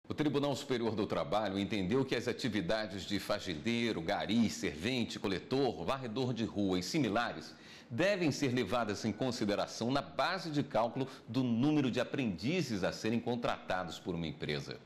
O Tribunal Superior do Trabalho entendeu que as atividades de faxineiro, gari, servente, coletor, varredor de rua e similares devem ser levadas em consideração na base de cálculo do número de aprendizes a serem contratados por uma empresa.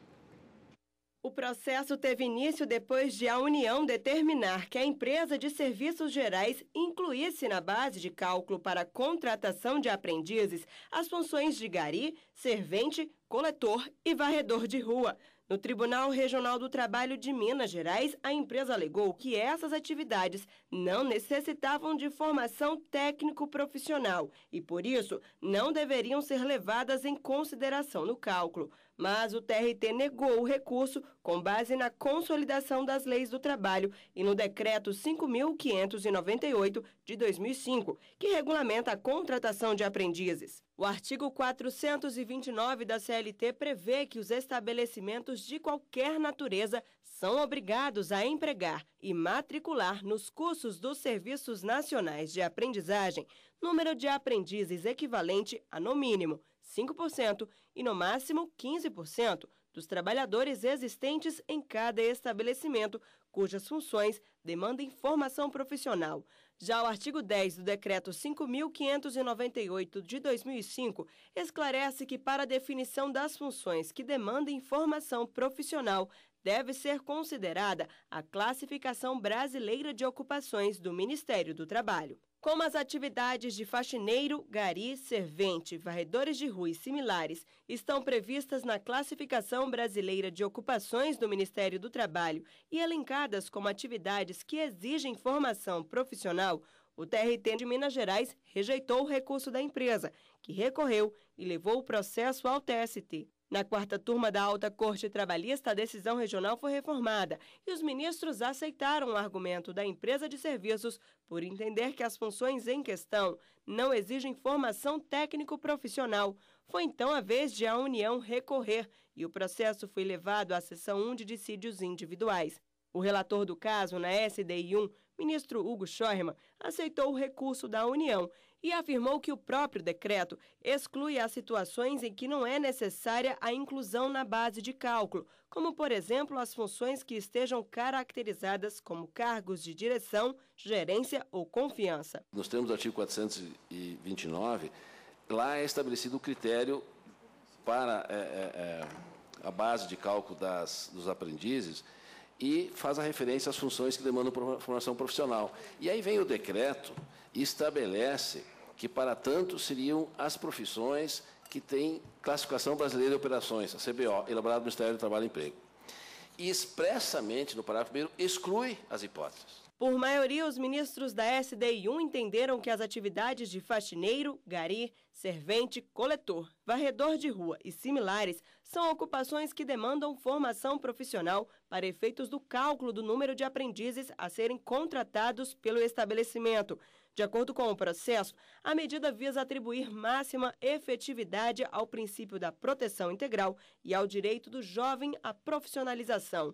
O processo teve início depois de a União determinar que a empresa de serviços gerais incluísse na base de cálculo para a contratação de aprendizes as funções de gari, servente, coletor e varredor de rua. No Tribunal Regional do Trabalho de Minas Gerais, a empresa alegou que essas atividades não necessitavam de formação técnico-profissional e, por isso, não deveriam ser levadas em consideração no cálculo. Mas o TRT negou o recurso com base na consolidação das leis do trabalho e no Decreto 5.598 de 2005, que regulamenta a contratação de aprendizes. O artigo 429 da CLT prevê que os estabelecimentos de qualquer natureza são obrigados a empregar e matricular nos cursos dos Serviços Nacionais de Aprendizagem número de aprendizes equivalente a, no mínimo, 5% e, no máximo, 15% dos trabalhadores existentes em cada estabelecimento, cujas funções demandem formação profissional. Já o artigo 10 do Decreto 5.598 de 2005 esclarece que, para a definição das funções que demandem formação profissional, deve ser considerada a Classificação Brasileira de Ocupações do Ministério do Trabalho. Como as atividades de faxineiro, gari, servente, varredores de rua e similares estão previstas na Classificação Brasileira de Ocupações do Ministério do Trabalho e elencadas como atividades que exigem formação profissional, o TRT de Minas Gerais rejeitou o recurso da empresa, que recorreu e levou o processo ao TST. Na quarta turma da Alta Corte Trabalhista, a decisão regional foi reformada e os ministros aceitaram o argumento da empresa de serviços por entender que as funções em questão não exigem formação técnico-profissional. Foi então a vez de a União recorrer e o processo foi levado à seção 1 de dissídios individuais. O relator do caso na SDI 1, ministro Hugo Schormann, aceitou o recurso da União e afirmou que o próprio decreto exclui as situações em que não é necessária a inclusão na base de cálculo, como, por exemplo, as funções que estejam caracterizadas como cargos de direção, gerência ou confiança. Nos termos do artigo 429, lá é estabelecido o critério para a base de cálculo dos aprendizes e faz a referência às funções que demandam formação profissional. E aí vem o decreto e estabelece que, para tanto, seriam as profissões que têm Classificação Brasileira de Operações, a CBO, elaborada no Ministério do Trabalho e Emprego. E expressamente, no parágrafo 1º, exclui as hipóteses. Por maioria, os ministros da SDI 1 entenderam que as atividades de faxineiro, gari, servente, coletor, varredor de rua e similares são ocupações que demandam formação profissional para efeitos do cálculo do número de aprendizes a serem contratados pelo estabelecimento. De acordo com o processo, a medida visa atribuir máxima efetividade ao princípio da proteção integral e ao direito do jovem à profissionalização.